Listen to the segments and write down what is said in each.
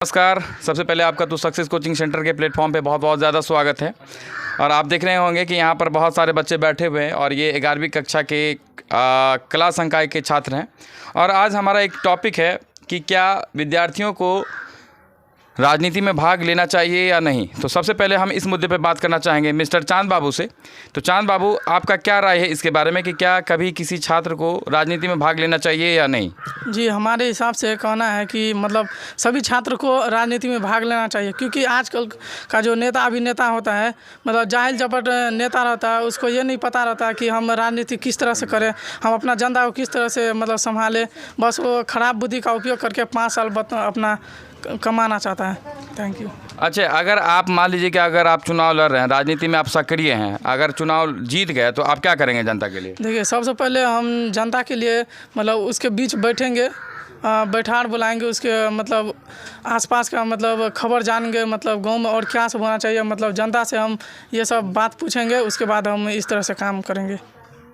नमस्कार। सबसे पहले आपका तो सक्सेस कोचिंग सेंटर के प्लेटफॉर्म पे बहुत बहुत ज़्यादा स्वागत है। और आप देख रहे होंगे कि यहाँ पर बहुत सारे बच्चे बैठे हुए हैं और ये 11वीं कक्षा के कला संकाय के छात्र हैं। और आज हमारा एक टॉपिक है कि क्या विद्यार्थियों को राजनीति में भाग लेना चाहिए या नहीं। तो सबसे पहले हम इस मुद्दे पे बात करना चाहेंगे मिस्टर चांद बाबू से। तो चांद बाबू, आपका क्या राय है इसके बारे में कि क्या कभी किसी छात्र को राजनीति में भाग लेना चाहिए या नहीं? जी, हमारे हिसाब से कहना है कि मतलब सभी छात्र को राजनीति में भाग लेना चाहिए, क्योंकि आजकल का जो नेता अभिनेता होता है, मतलब जाहिल चपट नेता रहता है, उसको ये नहीं पता रहता कि हम राजनीति किस तरह से करें, हम अपना जनता को किस तरह से मतलब संभालें। बस वो खराब बुद्धि का उपयोग करके 5 साल अपना कमाना चाहता है। Thank you. अच्छा, अगर आप मान लीजिए कि अगर आप चुनाव लड़ रहे हैं, राजनीति में आप सक्रिय हैं, अगर चुनाव जीत गए तो आप क्या करेंगे जनता के लिए? देखिए, सबसे पहले हम जनता के लिए मतलब उसके बीच बैठेंगे, बैठार बुलाएंगे, उसके मतलब आसपास का मतलब खबर जानेंगे, मतलब गांव में और क्या सब होना चाहिए, मतलब जनता से हम ये सब बात पूछेंगे, उसके बाद हम इस तरह से काम करेंगे।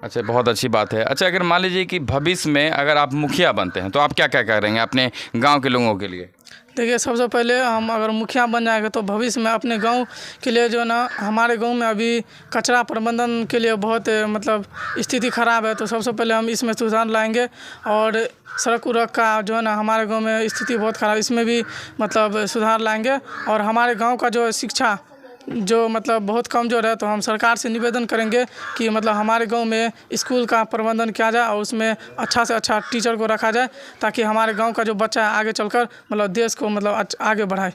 अच्छा, बहुत अच्छी बात है। अच्छा, अगर मान लीजिए कि भविष्य में अगर आप मुखिया बनते हैं तो आप क्या क्या करेंगे अपने गाँव के लोगों के लिए? देखिए, सबसे पहले हम अगर मुखिया बन जाएंगे तो भविष्य में अपने गांव के लिए जो ना, हमारे गांव में अभी कचरा प्रबंधन के लिए बहुत मतलब स्थिति ख़राब है, तो सबसे पहले हम इसमें सुधार लाएंगे। और सड़क उड़क का जो है ना, हमारे गांव में स्थिति बहुत ख़राब, इसमें भी मतलब सुधार लाएंगे। और हमारे गांव का जो शिक्षा जो मतलब बहुत कमज़ोर है, तो हम सरकार से निवेदन करेंगे कि मतलब हमारे गांव में स्कूल का प्रबंधन किया जाए और उसमें अच्छा से अच्छा टीचर को रखा जाए, ताकि हमारे गांव का जो बच्चा है आगे चलकर मतलब देश को मतलब आगे बढ़ाए।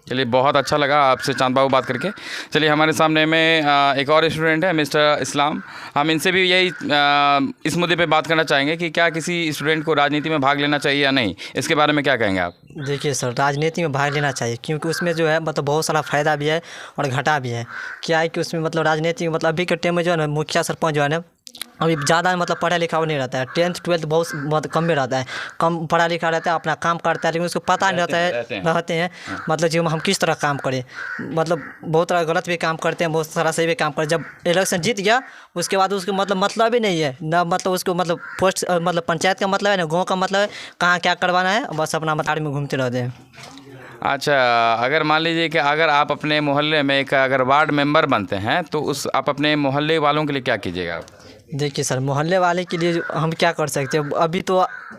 चलिए, बहुत अच्छा लगा आपसे चांद बाबू बात करके। चलिए, हमारे सामने में एक और स्टूडेंट है मिस्टर इस्लाम। हम इनसे भी यही इस मुद्दे पे बात करना चाहेंगे कि क्या किसी स्टूडेंट को राजनीति में भाग लेना चाहिए या नहीं। इसके बारे में क्या कहेंगे आप? देखिए सर, राजनीति में भाग लेना चाहिए, क्योंकि उसमें जो है मतलब बहुत सारा फ़ायदा भी है और घाटा भी है। क्या है कि उसमें मतलब राजनीति मतलब अभी के टाइम में जो है ना, मुखिया सरपंच जो है ना, अभी ज़्यादा मतलब पढ़ा लिखा वो नहीं रहता है। 10th 12th बहुत कम में रहता है, कम पढ़ा लिखा रहता है, अपना काम करता है, लेकिन उसको पता नहीं रहता है रहते हैं मतलब जो हम किस तरह काम करें। मतलब बहुत तरह गलत भी काम करते हैं, बहुत सारा सही भी काम करते हैं। जब इलेक्शन जीत गया उसके बाद उसको मतलब ही नहीं है ना, मतलब उसको मतलब पोस्ट मतलब पंचायत का मतलब है ना, गाँव का मतलब है, कहाँ क्या करवाना है, बस अपना मतारी में घूमते रहते हैं। अच्छा, अगर मान लीजिए कि अगर आप अपने मोहल्ले में एक अगर वार्ड मेंबर बनते हैं तो आप अपने मोहल्ले वालों के लिए क्या कीजिएगा? देखिए सर, मोहल्ले वाले के लिए हम क्या कर सकते हैं। अभी तो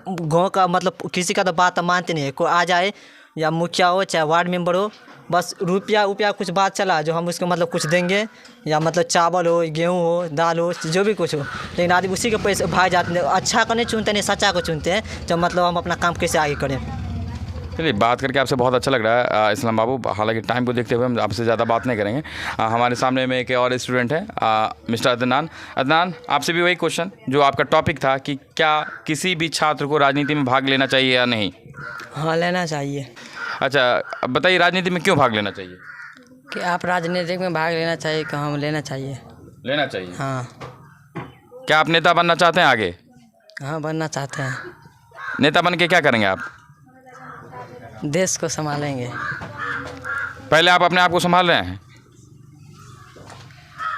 गांव का मतलब किसी का तो बात मानते नहीं है। कोई आ जाए, या मुखिया हो चाहे वार्ड मेंबर हो, बस रुपया कुछ बात चला जो हम उसको मतलब कुछ देंगे, या मतलब चावल हो, गेहूँ हो, दाल हो, जो भी कुछ हो, लेकिन आदमी उसी के पैसे भाग जाते हैं। अच्छा को नहीं चुनते, नहीं सच्चा को चुनते हैं, जब मतलब हम अपना काम कैसे आगे करें। चलिए, बात करके आपसे बहुत अच्छा लग रहा है इस्लाम बाबू। हालांकि टाइम को देखते हुए हम आपसे ज़्यादा बात नहीं करेंगे। हमारे सामने में एक और स्टूडेंट है मिस्टर अदनान। अदनान, आपसे भी वही क्वेश्चन जो आपका टॉपिक था कि क्या किसी भी छात्र को राजनीति में भाग लेना चाहिए या नहीं? हाँ, लेना चाहिए। अच्छा, अब बताइए राजनीति में क्यों भाग लेना चाहिए? कि आप राजनीतिक में भाग लेना चाहिए कि हम लेना चाहिए? लेना चाहिए। हाँ। क्या आप नेता बनना चाहते हैं आगे? हाँ, बनना चाहते हैं। नेता बन के क्या करेंगे आप? देश को संभालेंगे। पहले आप अपने आप को संभाल रहे हैं?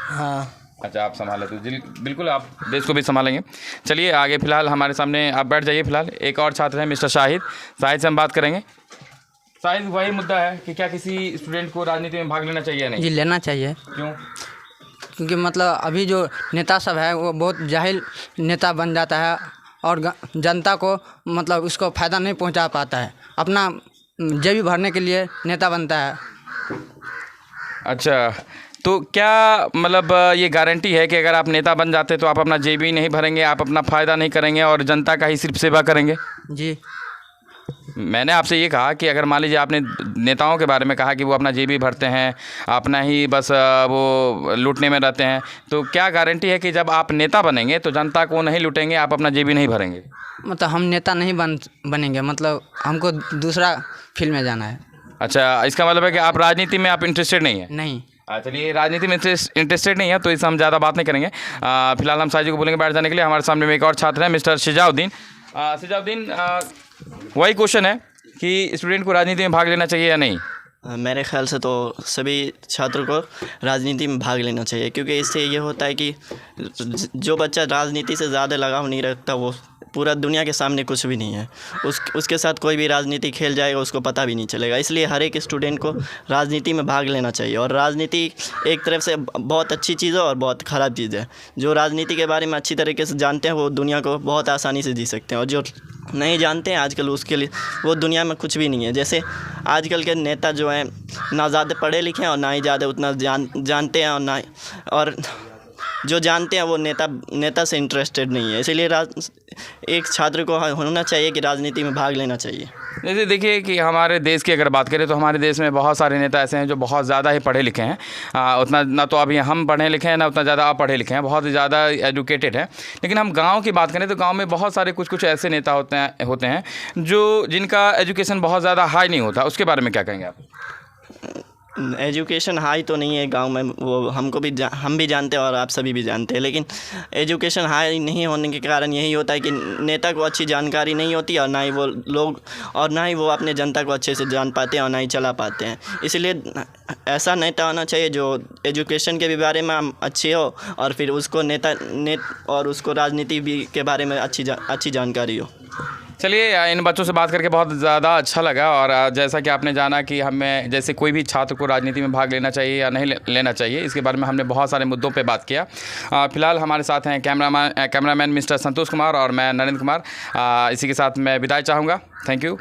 हाँ। अच्छा, आप संभाले तो बिल्कुल आप देश को भी संभालेंगे। चलिए आगे, फिलहाल हमारे सामने आप बैठ जाइए। फिलहाल एक और छात्र हैं मिस्टर शाहिद। शाहिद से हम बात करेंगे। शाहिद, वही मुद्दा है कि क्या किसी स्टूडेंट को राजनीति में भाग लेना चाहिए या नहीं? जी, लेना चाहिए। क्यों? क्योंकि मतलब अभी जो नेता सब है वो बहुत जाहिल नेता बन जाता है और जनता को मतलब उसको फ़ायदा नहीं पहुंचा पाता है, अपना जेबी भरने के लिए नेता बनता है। अच्छा, तो क्या मतलब ये गारंटी है कि अगर आप नेता बन जाते तो आप अपना जेबी नहीं भरेंगे, आप अपना फ़ायदा नहीं करेंगे और जनता का ही सिर्फ सेवा करेंगे? जी। मैंने आपसे ये कहा कि अगर मान लीजिए आपने नेताओं के बारे में कहा कि वो अपना जेबी भरते हैं, अपना ही बस वो लूटने में रहते हैं, तो क्या गारंटी है कि जब आप नेता बनेंगे तो जनता को नहीं लूटेंगे, आप अपना जेबी नहीं भरेंगे? मतलब हम नेता नहीं बनेंगे, मतलब हमको दूसरा फील्ड में जाना है। अच्छा, इसका मतलब है कि आप राजनीति में आप इंटरेस्टेड नहीं है? नहीं। चलिए, राजनीति में इंटरेस्टेड नहीं है तो इससे हम ज़्यादा बात नहीं करेंगे। फिलहाल हम साजी को बोलेंगे बैठ जाने के लिए। हमारे सामने में एक और छात्र है मिस्टर शिजाउद्दीन। शिजाउद्दीन, वही क्वेश्चन है कि स्टूडेंट को राजनीति में भाग लेना चाहिए या नहीं? मेरे ख्याल से तो सभी छात्रों को राजनीति में भाग लेना चाहिए, क्योंकि इससे ये होता है कि जो बच्चा राजनीति से ज़्यादा लगाव नहीं रखता वो पूरा दुनिया के सामने कुछ भी नहीं है। उसके साथ कोई भी राजनीति खेल जाएगा उसको पता भी नहीं चलेगा। इसलिए हर एक स्टूडेंट को राजनीति में भाग लेना चाहिए। और राजनीति एक तरफ से बहुत अच्छी चीज़ है और बहुत ख़राब चीज़ है। जो राजनीति के बारे में अच्छी तरीके से जानते हैं वो दुनिया को बहुत आसानी से जी सकते हैं, और जो नहीं जानते हैं आजकल उसके लिए वो दुनिया में कुछ भी नहीं है। जैसे आजकल के नेता जो हैं ना ज़्यादा पढ़े लिखे हैं और ना ही ज़्यादा उतना जानते हैं, और जो जानते हैं वो नेता से इंटरेस्टेड नहीं है। इसीलिए एक छात्र को होना चाहिए कि राजनीति में भाग लेना चाहिए। जैसे देखिए कि हमारे देश की अगर बात करें तो हमारे देश में बहुत सारे नेता ऐसे हैं जो बहुत ज़्यादा ही पढ़े लिखे हैं। उतना ना तो अभी हम पढ़े लिखे हैं ना उतना ज़्यादा आप पढ़े लिखे हैं, बहुत ज़्यादा एजुकेटेड है। लेकिन हम गांव की बात करें तो गांव में बहुत सारे कुछ ऐसे नेता होते हैं जो जिनका एजुकेशन बहुत ज़्यादा हाई नहीं होता। उसके बारे में क्या कहेंगे आप? एजुकेशन हाई तो नहीं है गांव में, वो हम भी जानते हैं और आप सभी भी जानते हैं। लेकिन एजुकेशन हाई नहीं होने के कारण यही होता है कि नेता को अच्छी जानकारी नहीं होती और ना ही वो अपने जनता को अच्छे से जान पाते हैं और ना ही चला पाते हैं। इसलिए ऐसा नेता होना चाहिए जो एजुकेशन के भी बारे में अच्छे हो और फिर उसको और उसको राजनीति भी के बारे में अच्छी जानकारी हो। चलिए, इन बच्चों से बात करके बहुत ज़्यादा अच्छा लगा। और जैसा कि आपने जाना कि हमें जैसे कोई भी छात्र को राजनीति में भाग लेना चाहिए या नहीं लेना चाहिए, इसके बारे में हमने बहुत सारे मुद्दों पे बात किया। फ़िलहाल हमारे साथ हैं कैमरामैन मिस्टर संतोष कुमार और मैं नरेंद्र कुमार। इसी के साथ मैं विदाई चाहूँगा। Thank you.